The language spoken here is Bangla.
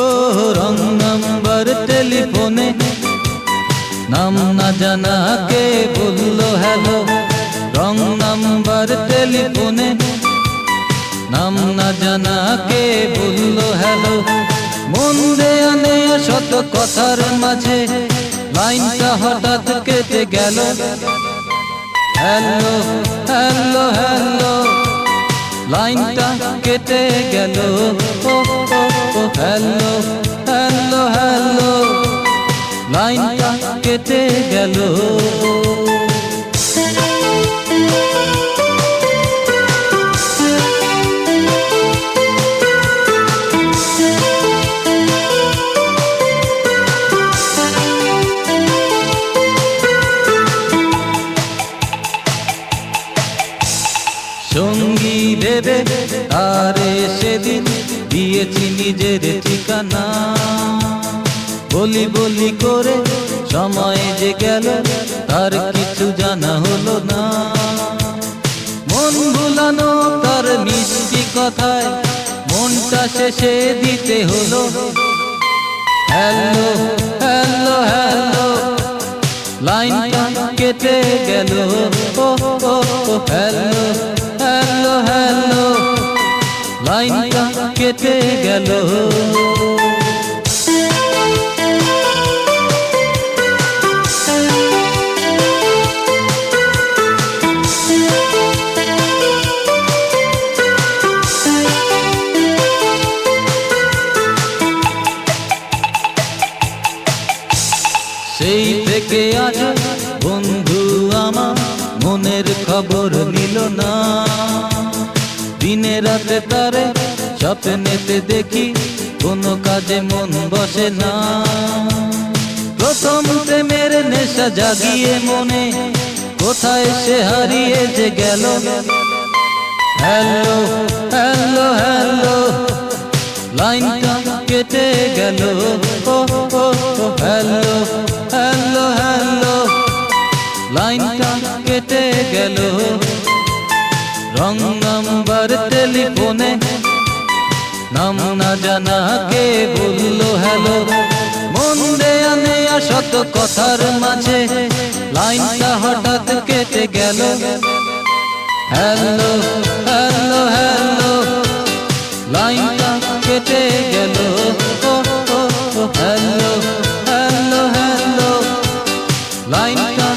ও রং নাম্বার টেলিফোনে নাম না জানা কে বললো হ্যালো। রং নাম্বার টেলিফোনে নাম না জানা কে বললো হ্যালো। মন দেয়া নেয়া শত কথার মাঝে লাইনটা হঠাৎ কেটে গেল। হ্যালো হ্যালো হ্যালো লাইনটা কেটে গেল। ও হ্যালো হ্যালো হ্যালো লাইনটা কেটে গেল। সঙ্গী ভেবে আরে সেদিন দিয়েছি নিজের ঠিকানা। বলি বলি করে সময় যে গেল তার কিছু জানা হলো না। মন ভুলানো তার মিষ্টি কথায় মনটা শেষে দিতে হলো। হ্যালো হ্যালো হ্যালো লাইনটা কেটে গেল। ও হ্যালো হ্যালো হ্যালো লাইনটা কেটে গেল। সেই থেকে আজ বন্ধু আমার মনের খবর নিল না। দিনে রাতে তারে স্বপ্নেতে দেখি কোনো কাজে মন বসে না। প্রথম প্রেমের নেশা জাগিয়ে মনে কোথায় সে হারিয়ে যে গেল। হ্যালো হ্যালো হ্যালো লাইনটা কেটে গেল। ও হ্যালো হ্যালো হ্যালো লাইনটা কেটে গেল। রং নাম্বার টেলিফোনে নাম না জানা কে বললো হ্যালো। মন দেয়া নেয়া শত কথার মাঝে লাইনটা হঠাৎ কেটে গেল। হ্যালো হ্যালো হ্যালো লাইনটা কেটে গেল। হ্যালো হ্যালো হ্যালো লাইনটা